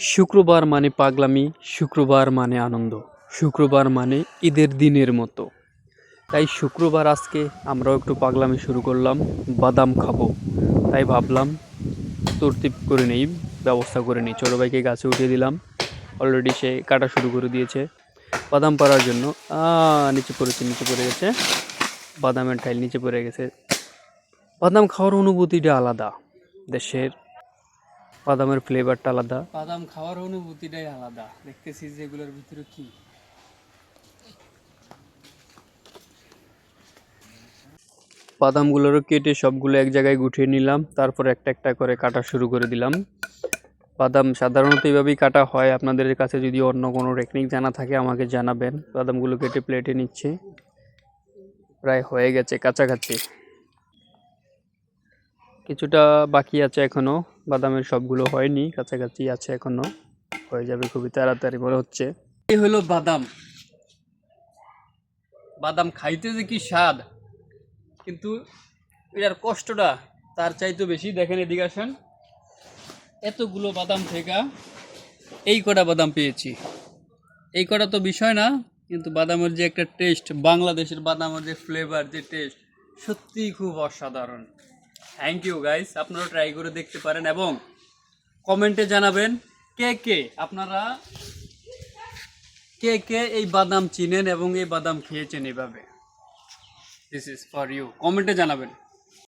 শুক্রবার মানে পাগলামি, শুক্রবার মানে আনন্দ, শুক্রবার মানে ঈদের দিনের মতো। তাই শুক্রবার আজকে আমরাও একটু পাগলামি শুরু করলাম, বাদাম খাবো। তাই ভাবলাম তরতিব করে নেই, ব্যবস্থা করে নিই। ছোটো ভাইকে গাছে উঠিয়ে দিলাম, অলরেডি সে কাটা শুরু করে দিয়েছে বাদাম পাড়ার জন্য। নিচে পড়েছে, নিচে পড়ে গেছে, বাদামের ঠাইল নিচে পড়ে গেছে। বাদাম খাওয়ার অনুভূতিটা আলাদা, দেশের বাদামের ফ্লেভারটা আলাদা, বাদাম খাওয়ার অনুভূতিটাই আলাদা। দেখতেছি যে এগুলোর ভিতরে কি। বাদামগুলোরও কেটে সবগুলো এক জায়গায় গুছিয়ে নিলাম, তারপর একটা একটা করে কাটা শুরু করে দিলাম। বাদাম সাধারণত এইভাবেই কাটা হয়। আপনাদের কাছে যদি অন্য কোনো টেকনিক জানা থাকে আমাকে জানাবেন। বাদামগুলো কেটে প্লেটে নিচ্ছে, প্রায় হয়ে গেছে কাছাকাছি, কিছুটা বাকি আছে এখনো। বাদামের সবগুলো হয়নি, কাছাকাছি আছে এখনো, হয়ে যাবে খুবই তাড়াতাড়ি মনে হচ্ছে। এই হলো বাদাম। বাদাম খাইতে যে কি স্বাদ, কিন্তু এটার কষ্টটা তার চাইতে বেশি। দেখেন এদিকে আসেন, এতগুলো বাদাম থেকে এই কটা বাদাম পেয়েছি। এই কটা তো বিষয় না, কিন্তু বাদামের যে একটা টেস্ট, বাংলাদেশের বাদামের যে ফ্লেভার, যে টেস্ট, সত্যিই খুব অসাধারণ। থ্যাংক ইউ গাইস, আপনারা ট্রাই করে দেখতে পারেন এবং কমেন্টে জানাবেন আপনারা কে কে এই বাদাম চিনেন এবং এই বাদাম খেয়েছেন এভাবে। দিস ইজ ফর ইউ, কমেন্টে জানাবেন।